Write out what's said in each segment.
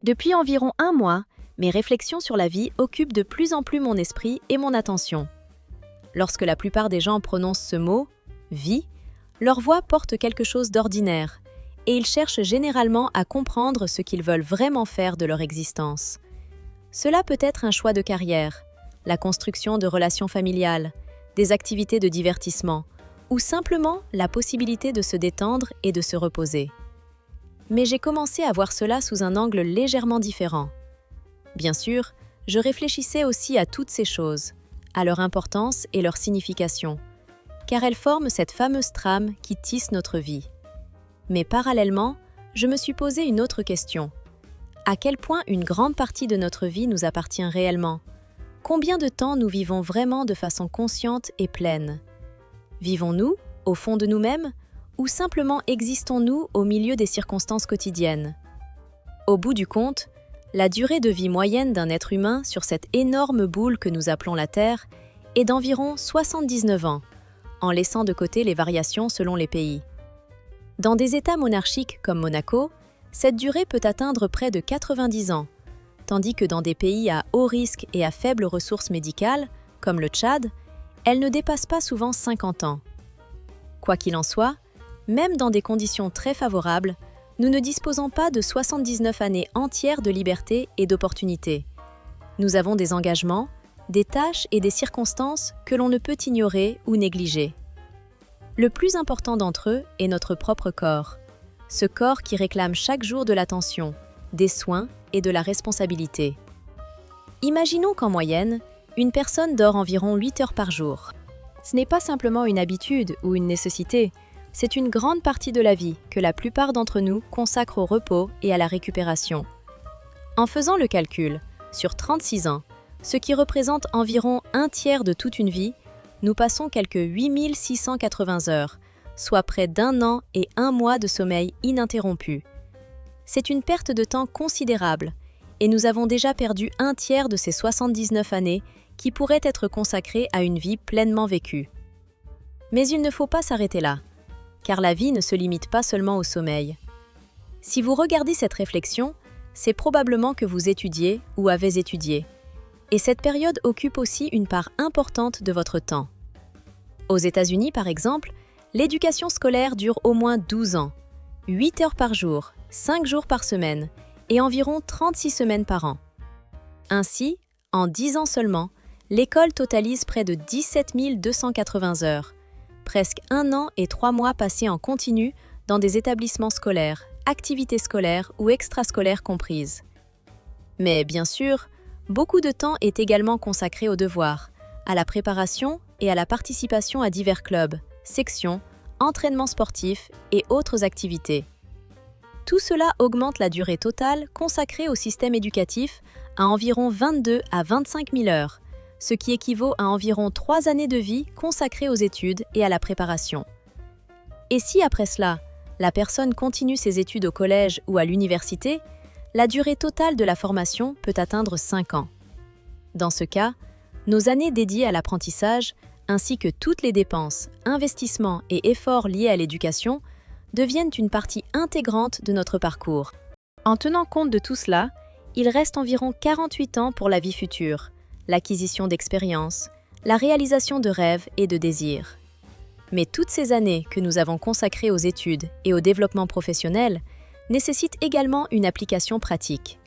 Depuis environ un mois, mes réflexions sur la vie occupent de plus en plus mon esprit et mon attention. Lorsque la plupart des gens prononcent ce mot, vie, leur voix porte quelque chose d'ordinaire, et ils cherchent généralement à comprendre ce qu'ils veulent vraiment faire de leur existence. Cela peut être un choix de carrière, la construction de relations familiales, des activités de divertissement, ou simplement la possibilité de se détendre et de se reposer. Mais j'ai commencé à voir cela sous un angle légèrement différent. Bien sûr, je réfléchissais aussi à toutes ces choses, à leur importance et leur signification, car elles forment cette fameuse trame qui tisse notre vie. Mais parallèlement, je me suis posé une autre question. À quel point une grande partie de notre vie nous appartient réellement? Combien de temps nous vivons vraiment de façon consciente et pleine? Vivons-nous, au fond de nous-mêmes, ou simplement existons-nous au milieu des circonstances quotidiennes? Au bout du compte, la durée de vie moyenne d'un être humain sur cette énorme boule que nous appelons la Terre est d'environ 79 ans, en laissant de côté les variations selon les pays. Dans des États monarchiques comme Monaco, cette durée peut atteindre près de 90 ans, tandis que dans des pays à haut risque et à faibles ressources médicales, comme le Tchad, elle ne dépasse pas souvent 50 ans. Quoi qu'il en soit, même dans des conditions très favorables, nous ne disposons pas de 79 années entières de liberté et d'opportunités. Nous avons des engagements, des tâches et des circonstances que l'on ne peut ignorer ou négliger. Le plus important d'entre eux est notre propre corps, ce corps qui réclame chaque jour de l'attention, des soins et de la responsabilité. Imaginons qu'en moyenne, une personne dort environ 8 heures par jour. Ce n'est pas simplement une habitude ou une nécessité, c'est une grande partie de la vie que la plupart d'entre nous consacrent au repos et à la récupération. En faisant le calcul, sur 36 ans, ce qui représente environ un tiers de toute une vie, nous passons quelques 8680 heures, soit près d'un an et un mois de sommeil ininterrompu. C'est une perte de temps considérable, et nous avons déjà perdu un tiers de ces 79 années qui pourraient être consacrées à une vie pleinement vécue. Mais il ne faut pas s'arrêter là, car la vie ne se limite pas seulement au sommeil. Si vous regardez cette réflexion, c'est probablement que vous étudiez ou avez étudié, et cette période occupe aussi une part importante de votre temps. Aux États-Unis, par exemple, l'éducation scolaire dure au moins 12 ans, 8 heures par jour, 5 jours par semaine, et environ 36 semaines par an. Ainsi, en 10 ans seulement, l'école totalise près de 17 280 heures, presque 1 an et 3 mois passés en continu dans des établissements scolaires, activités scolaires ou extrascolaires comprises. Mais bien sûr, beaucoup de temps est également consacré aux devoirs, à la préparation et à la participation à divers clubs, sections, entraînements sportifs et autres activités. Tout cela augmente la durée totale consacrée au système éducatif à environ 22 à 25 000 heures, ce qui équivaut à environ 3 années de vie consacrées aux études et à la préparation. Et si après cela, la personne continue ses études au collège ou à l'université, la durée totale de la formation peut atteindre 5 ans. Dans ce cas, nos années dédiées à l'apprentissage, ainsi que toutes les dépenses, investissements et efforts liés à l'éducation, deviennent une partie intégrante de notre parcours. En tenant compte de tout cela, il reste environ 48 ans pour la vie future, l'acquisition d'expériences, la réalisation de rêves et de désirs. Mais toutes ces années que nous avons consacrées aux études et au développement professionnel nécessitent également une application pratique.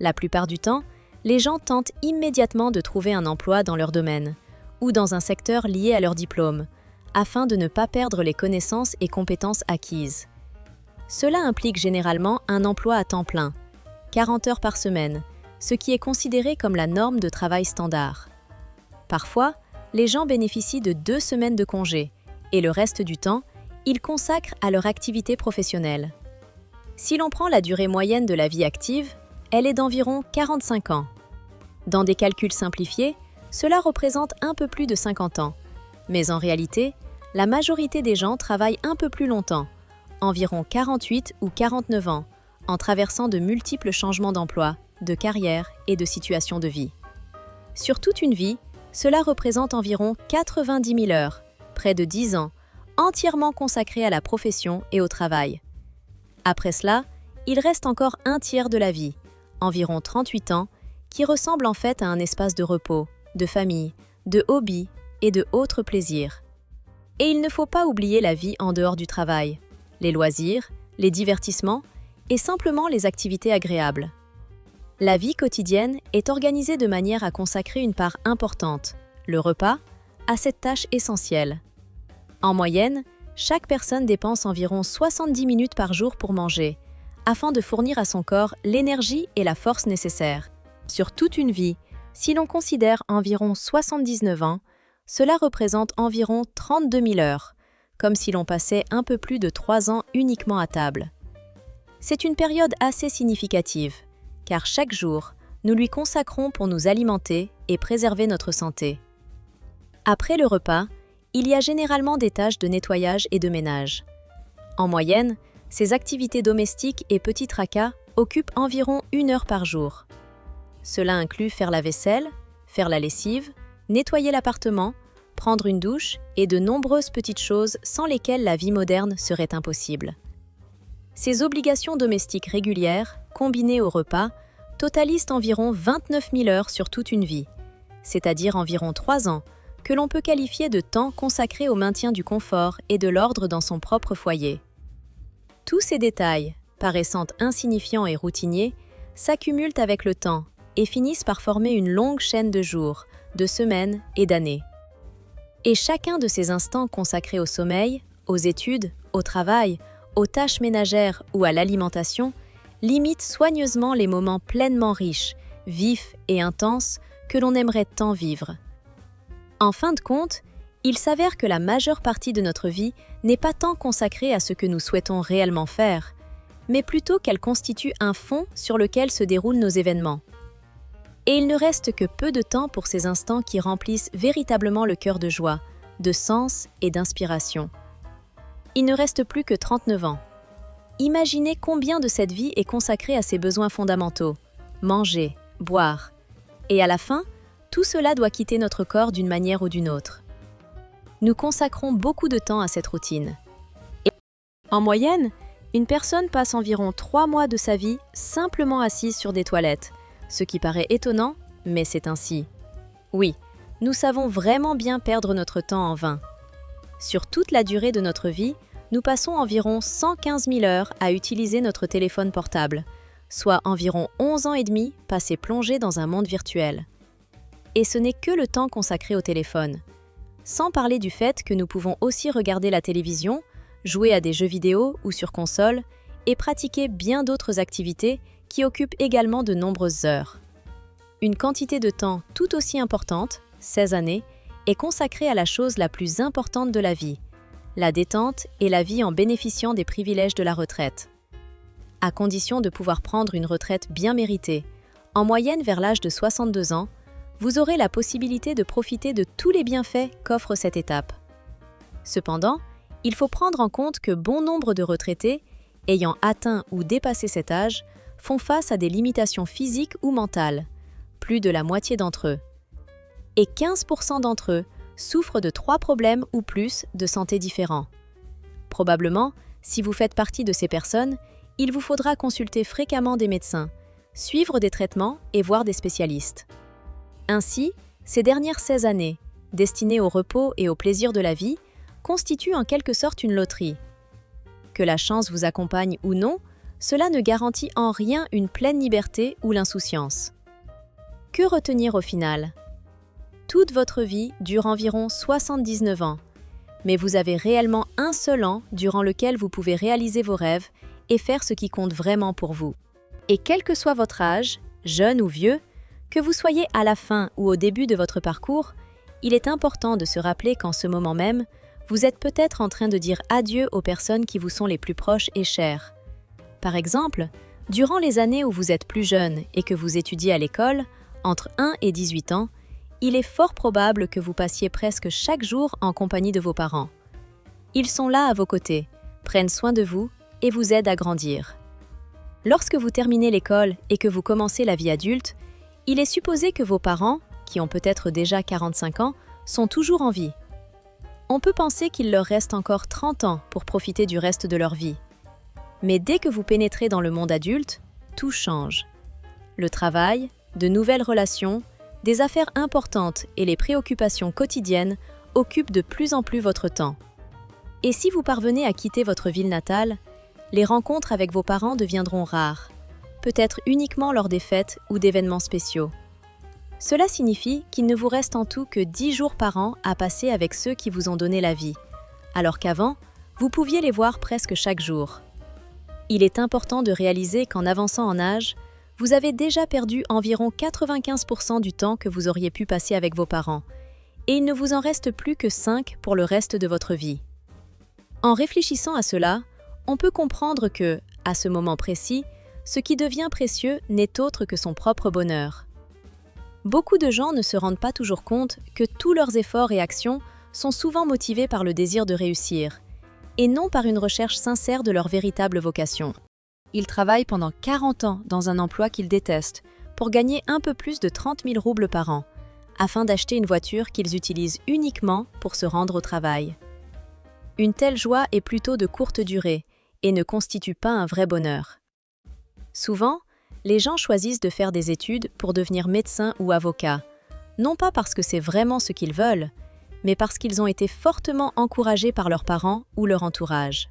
La plupart du temps, les gens tentent immédiatement de trouver un emploi dans leur domaine ou dans un secteur lié à leur diplôme, afin de ne pas perdre les connaissances et compétences acquises. Cela implique généralement un emploi à temps plein, 40 heures par semaine, ce qui est considéré comme la norme de travail standard. Parfois, les gens bénéficient de 2 semaines de congé et le reste du temps, ils consacrent à leur activité professionnelle. Si l'on prend la durée moyenne de la vie active, elle est d'environ 45 ans. Dans des calculs simplifiés, cela représente un peu plus de 50 ans. Mais en réalité, la majorité des gens travaillent un peu plus longtemps, environ 48 ou 49 ans, en traversant de multiples changements d'emploi, de carrière et de situation de vie. Sur toute une vie, cela représente environ 90 000 heures, près de 10 ans, entièrement consacrées à la profession et au travail. Après cela, il reste encore un tiers de la vie, environ 38 ans, qui ressemble en fait à un espace de repos, de famille, de hobby et de autres plaisirs. Et il ne faut pas oublier la vie en dehors du travail, les loisirs, les divertissements et simplement les activités agréables. La vie quotidienne est organisée de manière à consacrer une part importante, le repas, à cette tâche essentielle. En moyenne, chaque personne dépense environ 70 minutes par jour pour manger, afin de fournir à son corps l'énergie et la force nécessaires. Sur toute une vie, si l'on considère environ 79 ans, cela représente environ 32 000 heures, comme si l'on passait un peu plus de 3 ans uniquement à table. C'est une période assez significative, car chaque jour, nous lui consacrons pour nous alimenter et préserver notre santé. Après le repas, il y a généralement des tâches de nettoyage et de ménage. En moyenne, ces activités domestiques et petits tracas occupent environ 1 heure par jour. Cela inclut faire la vaisselle, faire la lessive, nettoyer l'appartement, prendre une douche et de nombreuses petites choses sans lesquelles la vie moderne serait impossible. Ces obligations domestiques régulières, combinées au repas, totalisent environ 29 000 heures sur toute une vie, c'est-à-dire environ 3 ans, que l'on peut qualifier de temps consacré au maintien du confort et de l'ordre dans son propre foyer. Tous ces détails, paraissant insignifiants et routiniers, s'accumulent avec le temps et finissent par former une longue chaîne de jours, de semaines et d'années. Et chacun de ces instants consacrés au sommeil, aux études, au travail, aux tâches ménagères ou à l'alimentation limite soigneusement les moments pleinement riches, vifs et intenses que l'on aimerait tant vivre. En fin de compte, il s'avère que la majeure partie de notre vie n'est pas tant consacrée à ce que nous souhaitons réellement faire, mais plutôt qu'elle constitue un fond sur lequel se déroulent nos événements. Et il ne reste que peu de temps pour ces instants qui remplissent véritablement le cœur de joie, de sens et d'inspiration. Il ne reste plus que 39 ans. Imaginez combien de cette vie est consacrée à ses besoins fondamentaux, manger, boire. Et à la fin, tout cela doit quitter notre corps d'une manière ou d'une autre. Nous consacrons beaucoup de temps à cette routine. Et en moyenne, une personne passe environ 3 mois de sa vie simplement assise sur des toilettes, ce qui paraît étonnant, mais c'est ainsi. Oui, nous savons vraiment bien perdre notre temps en vain. Sur toute la durée de notre vie, nous passons environ 115 000 heures à utiliser notre téléphone portable, soit environ 11 ans et demi passés plongés dans un monde virtuel. Et ce n'est que le temps consacré au téléphone. Sans parler du fait que nous pouvons aussi regarder la télévision, jouer à des jeux vidéo ou sur console et pratiquer bien d'autres activités qui occupent également de nombreuses heures. Une quantité de temps tout aussi importante, 16 années, est consacrée à la chose la plus importante de la vie, la détente et la vie en bénéficiant des privilèges de la retraite. À condition de pouvoir prendre une retraite bien méritée, en moyenne vers l'âge de 62 ans, vous aurez la possibilité de profiter de tous les bienfaits qu'offre cette étape. Cependant, il faut prendre en compte que bon nombre de retraités, ayant atteint ou dépassé cet âge, font face à des limitations physiques ou mentales, plus de la moitié d'entre eux. Et 15% d'entre eux souffrent de 3 problèmes ou plus de santé différents. Probablement, si vous faites partie de ces personnes, il vous faudra consulter fréquemment des médecins, suivre des traitements et voir des spécialistes. Ainsi, ces dernières 16 années, destinées au repos et au plaisir de la vie, constituent en quelque sorte une loterie. Que la chance vous accompagne ou non, cela ne garantit en rien une pleine liberté ou l'insouciance. Que retenir au final ? Toute votre vie dure environ 79 ans, mais vous avez réellement un seul an durant lequel vous pouvez réaliser vos rêves et faire ce qui compte vraiment pour vous. Et quel que soit votre âge, jeune ou vieux, que vous soyez à la fin ou au début de votre parcours, il est important de se rappeler qu'en ce moment même, vous êtes peut-être en train de dire adieu aux personnes qui vous sont les plus proches et chères. Par exemple, durant les années où vous êtes plus jeune et que vous étudiez à l'école, entre 1 et 18 ans, il est fort probable que vous passiez presque chaque jour en compagnie de vos parents. Ils sont là à vos côtés, prennent soin de vous et vous aident à grandir. Lorsque vous terminez l'école et que vous commencez la vie adulte, il est supposé que vos parents, qui ont peut-être déjà 45 ans, sont toujours en vie. On peut penser qu'il leur reste encore 30 ans pour profiter du reste de leur vie. Mais dès que vous pénétrez dans le monde adulte, tout change. le travail, de nouvelles relations, des affaires importantes et les préoccupations quotidiennes occupent de plus en plus votre temps. Et si vous parvenez à quitter votre ville natale, les rencontres avec vos parents deviendront rares, peut-être uniquement lors des fêtes ou d'événements spéciaux. Cela signifie qu'il ne vous reste en tout que 10 jours par an à passer avec ceux qui vous ont donné la vie, alors qu'avant, vous pouviez les voir presque chaque jour. Il est important de réaliser qu'en avançant en âge, vous avez déjà perdu environ 95% du temps que vous auriez pu passer avec vos parents, et il ne vous en reste plus que 5 pour le reste de votre vie. En réfléchissant à cela, on peut comprendre que, à ce moment précis, ce qui devient précieux n'est autre que son propre bonheur. Beaucoup de gens ne se rendent pas toujours compte que tous leurs efforts et actions sont souvent motivés par le désir de réussir, et non par une recherche sincère de leur véritable vocation. Ils travaillent pendant 40 ans dans un emploi qu'ils détestent pour gagner un peu plus de 30 000 roubles par an, afin d'acheter une voiture qu'ils utilisent uniquement pour se rendre au travail. Une telle joie est plutôt de courte durée et ne constitue pas un vrai bonheur. Souvent, les gens choisissent de faire des études pour devenir médecin ou avocat, non pas parce que c'est vraiment ce qu'ils veulent, mais parce qu'ils ont été fortement encouragés par leurs parents ou leur entourage.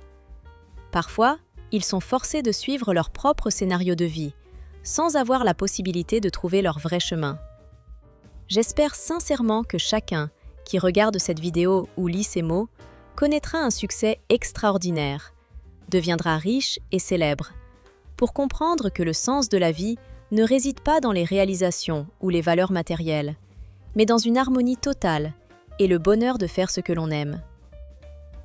Parfois, ils sont forcés de suivre leur propre scénario de vie, sans avoir la possibilité de trouver leur vrai chemin. J'espère sincèrement que chacun qui regarde cette vidéo ou lit ces mots connaîtra un succès extraordinaire, deviendra riche et célèbre, pour comprendre que le sens de la vie ne réside pas dans les réalisations ou les valeurs matérielles, mais dans une harmonie totale et le bonheur de faire ce que l'on aime.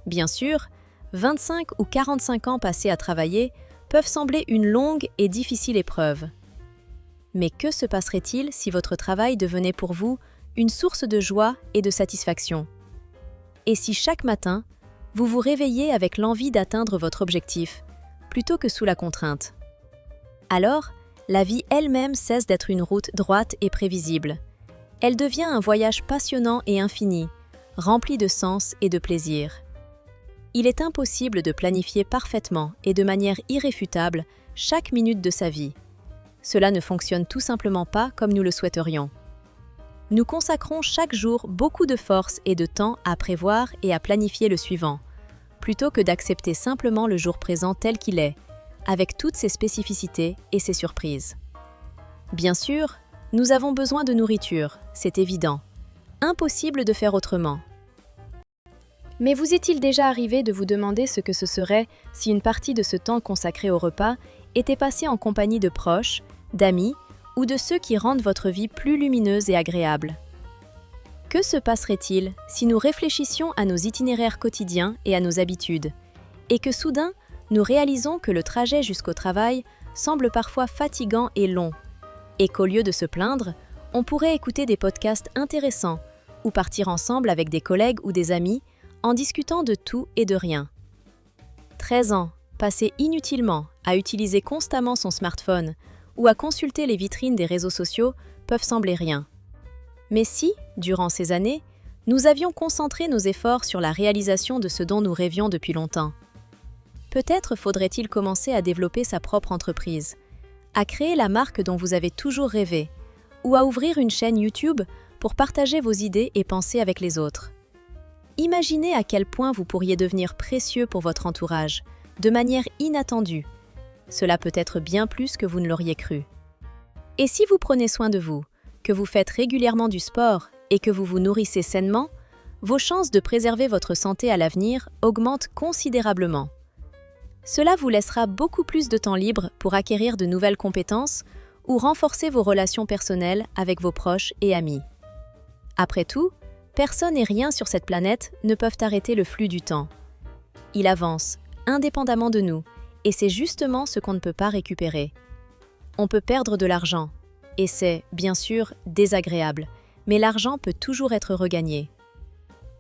Bien sûr, 25 ou 45 ans passés à travailler peuvent sembler une longue et difficile épreuve. Mais que se passerait-il si votre travail devenait pour vous une source de joie et de satisfaction? Et si chaque matin, vous vous réveillez avec l'envie d'atteindre votre objectif, plutôt que sous la contrainte? Alors, la vie elle-même cesse d'être une route droite et prévisible. Elle devient un voyage passionnant et infini, rempli de sens et de plaisir. Il est impossible de planifier parfaitement et de manière irréfutable chaque minute de sa vie. Cela ne fonctionne tout simplement pas comme nous le souhaiterions. Nous consacrons chaque jour beaucoup de force et de temps à prévoir et à planifier le suivant, plutôt que d'accepter simplement le jour présent tel qu'il est, avec toutes ses spécificités et ses surprises. Bien sûr, nous avons besoin de nourriture, c'est évident. Impossible de faire autrement. Mais vous est-il déjà arrivé de vous demander ce que ce serait si une partie de ce temps consacré au repas était passée en compagnie de proches, d'amis ou de ceux qui rendent votre vie plus lumineuse et agréable? Que se passerait-il si nous réfléchissions à nos itinéraires quotidiens et à nos habitudes, et que soudain, nous réalisons que le trajet jusqu'au travail semble parfois fatigant et long, et qu'au lieu de se plaindre, on pourrait écouter des podcasts intéressants ou partir ensemble avec des collègues ou des amis en discutant de tout et de rien. 13 ans, passés inutilement à utiliser constamment son smartphone ou à consulter les vitrines des réseaux sociaux peuvent sembler rien. Mais si, durant ces années, nous avions concentré nos efforts sur la réalisation de ce dont nous rêvions depuis longtemps, peut-être faudrait-il commencer à développer sa propre entreprise, à créer la marque dont vous avez toujours rêvé, ou à ouvrir une chaîne YouTube pour partager vos idées et pensées avec les autres. Imaginez à quel point vous pourriez devenir précieux pour votre entourage, de manière inattendue. Cela peut être bien plus que vous ne l'auriez cru. Et si vous prenez soin de vous, que vous faites régulièrement du sport et que vous vous nourrissez sainement, vos chances de préserver votre santé à l'avenir augmentent considérablement. Cela vous laissera beaucoup plus de temps libre pour acquérir de nouvelles compétences ou renforcer vos relations personnelles avec vos proches et amis. Après tout, personne et rien sur cette planète ne peuvent arrêter le flux du temps. Il avance, indépendamment de nous, et c'est justement ce qu'on ne peut pas récupérer. On peut perdre de l'argent, et c'est, bien sûr, désagréable, mais l'argent peut toujours être regagné.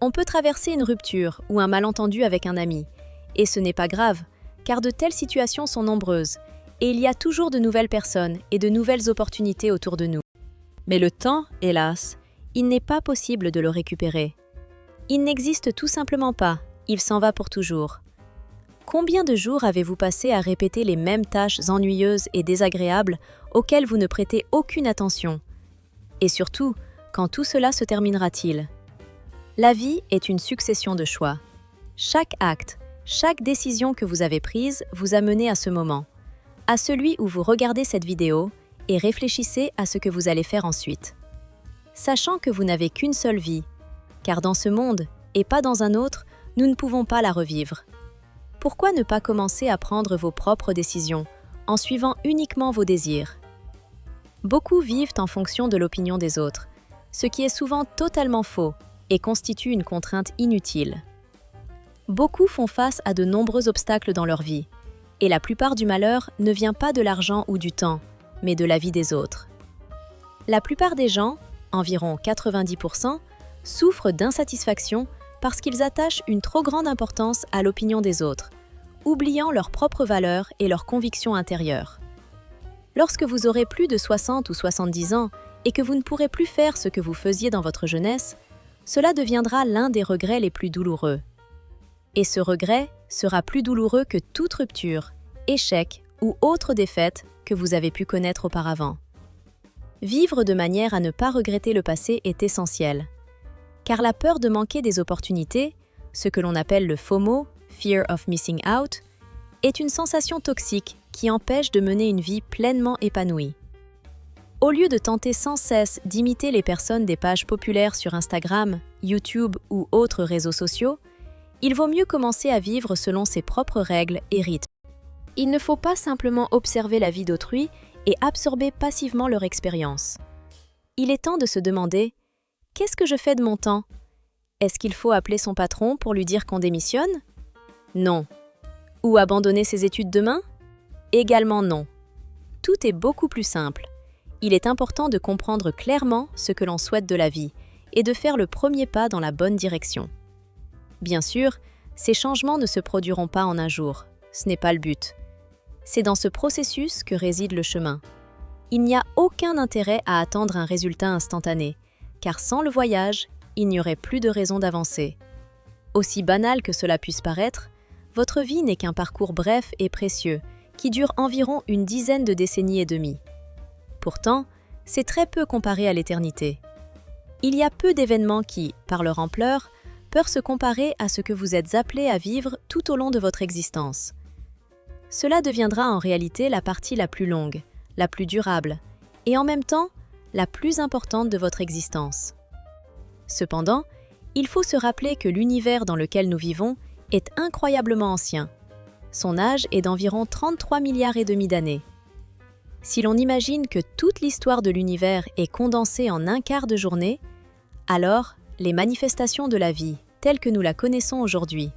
On peut traverser une rupture ou un malentendu avec un ami, et ce n'est pas grave, car de telles situations sont nombreuses, et il y a toujours de nouvelles personnes et de nouvelles opportunités autour de nous. Mais le temps, hélas, il n'est pas possible de le récupérer. Il n'existe tout simplement pas, il s'en va pour toujours. Combien de jours avez-vous passé à répéter les mêmes tâches ennuyeuses et désagréables auxquelles vous ne prêtez aucune attention? Et surtout, quand tout cela se terminera-t-il? La vie est une succession de choix. Chaque acte, chaque décision que vous avez prise vous a mené à ce moment, à celui où vous regardez cette vidéo et réfléchissez à ce que vous allez faire ensuite. Sachant que vous n'avez qu'une seule vie, car dans ce monde, et pas dans un autre, nous ne pouvons pas la revivre. Pourquoi ne pas commencer à prendre vos propres décisions, en suivant uniquement vos désirs? Beaucoup vivent en fonction de l'opinion des autres, ce qui est souvent totalement faux et constitue une contrainte inutile. Beaucoup font face à de nombreux obstacles dans leur vie, et la plupart du malheur ne vient pas de l'argent ou du temps, mais de la vie des autres. La plupart des gens, environ 90%, souffrent d'insatisfaction parce qu'ils attachent une trop grande importance à l'opinion des autres, oubliant leurs propres valeurs et leurs convictions intérieures. Lorsque vous aurez plus de 60 ou 70 ans et que vous ne pourrez plus faire ce que vous faisiez dans votre jeunesse, cela deviendra l'un des regrets les plus douloureux. Et ce regret sera plus douloureux que toute rupture, échec ou autre défaite que vous avez pu connaître auparavant. Vivre de manière à ne pas regretter le passé est essentiel. Car la peur de manquer des opportunités, ce que l'on appelle le FOMO, Fear of Missing Out, est une sensation toxique qui empêche de mener une vie pleinement épanouie. Au lieu de tenter sans cesse d'imiter les personnes des pages populaires sur Instagram, YouTube ou autres réseaux sociaux, il vaut mieux commencer à vivre selon ses propres règles et rythmes. Il ne faut pas simplement observer la vie d'autrui et absorber passivement leur expérience. Il est temps de se demander « Qu'est-ce que je fais de mon temps ? Est-ce qu'il faut appeler son patron pour lui dire qu'on démissionne ? Non. Ou abandonner ses études demain ? Également non. Tout est beaucoup plus simple. Il est important de comprendre clairement ce que l'on souhaite de la vie et de faire le premier pas dans la bonne direction. Bien sûr, ces changements ne se produiront pas en un jour. Ce n'est pas le but. C'est dans ce processus que réside le chemin. Il n'y a aucun intérêt à attendre un résultat instantané, car sans le voyage, il n'y aurait plus de raison d'avancer. Aussi banal que cela puisse paraître, votre vie n'est qu'un parcours bref et précieux, qui dure environ une dizaine de décennies et demie. Pourtant, c'est très peu comparé à l'éternité. Il y a peu d'événements qui, par leur ampleur, peuvent se comparer à ce que vous êtes appelé à vivre tout au long de votre existence. Cela deviendra en réalité la partie la plus longue, la plus durable, et en même temps, la plus importante de votre existence. Cependant, il faut se rappeler que l'univers dans lequel nous vivons est incroyablement ancien. Son âge est d'environ 33 milliards et demi d'années. Si l'on imagine que toute l'histoire de l'univers est condensée en un quart de journée, alors les manifestations de la vie, telles que nous la connaissons aujourd'hui,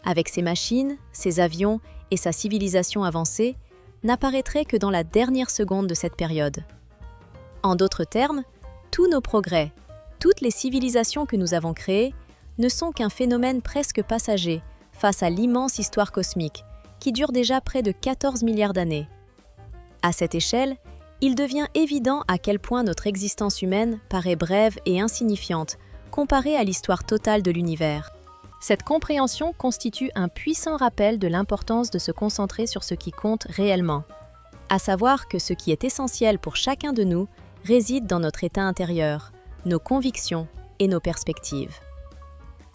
avec ses machines, ses avions et sa civilisation avancée, n'apparaîtraient que dans la dernière seconde de cette période. En d'autres termes, tous nos progrès, toutes les civilisations que nous avons créées, ne sont qu'un phénomène presque passager face à l'immense histoire cosmique, qui dure déjà près de 14 milliards d'années. À cette échelle, il devient évident à quel point notre existence humaine paraît brève et insignifiante comparée à l'histoire totale de l'univers. Cette compréhension constitue un puissant rappel de l'importance de se concentrer sur ce qui compte réellement, à savoir que ce qui est essentiel pour chacun de nous réside dans notre état intérieur, nos convictions et nos perspectives.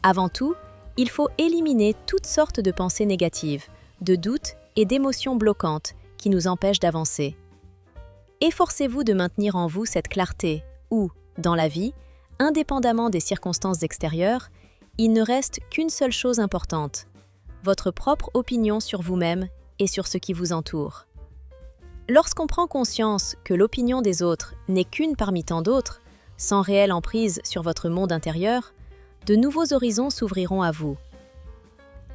Avant tout, il faut éliminer toutes sortes de pensées négatives, de doutes et d'émotions bloquantes qui nous empêchent d'avancer. Efforcez-vous de maintenir en vous cette clarté où, dans la vie, indépendamment des circonstances extérieures, il ne reste qu'une seule chose importante, votre propre opinion sur vous-même et sur ce qui vous entoure. Lorsqu'on prend conscience que l'opinion des autres n'est qu'une parmi tant d'autres, sans réelle emprise sur votre monde intérieur, de nouveaux horizons s'ouvriront à vous.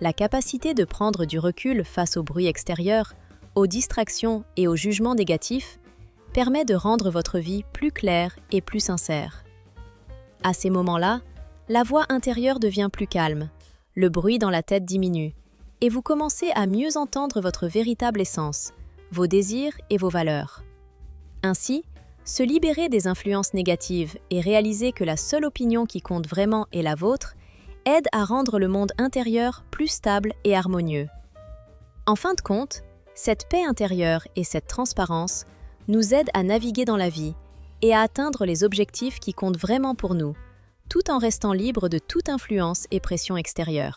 La capacité de prendre du recul face au bruit extérieur, aux distractions et aux jugements négatifs permet de rendre votre vie plus claire et plus sincère. À ces moments-là, la voix intérieure devient plus calme, le bruit dans la tête diminue, et vous commencez à mieux entendre votre véritable essence, vos désirs et vos valeurs. Ainsi, se libérer des influences négatives et réaliser que la seule opinion qui compte vraiment est la vôtre aide à rendre le monde intérieur plus stable et harmonieux. En fin de compte, cette paix intérieure et cette transparence nous aide à naviguer dans la vie et à atteindre les objectifs qui comptent vraiment pour nous, tout en restant libre de toute influence et pression extérieure.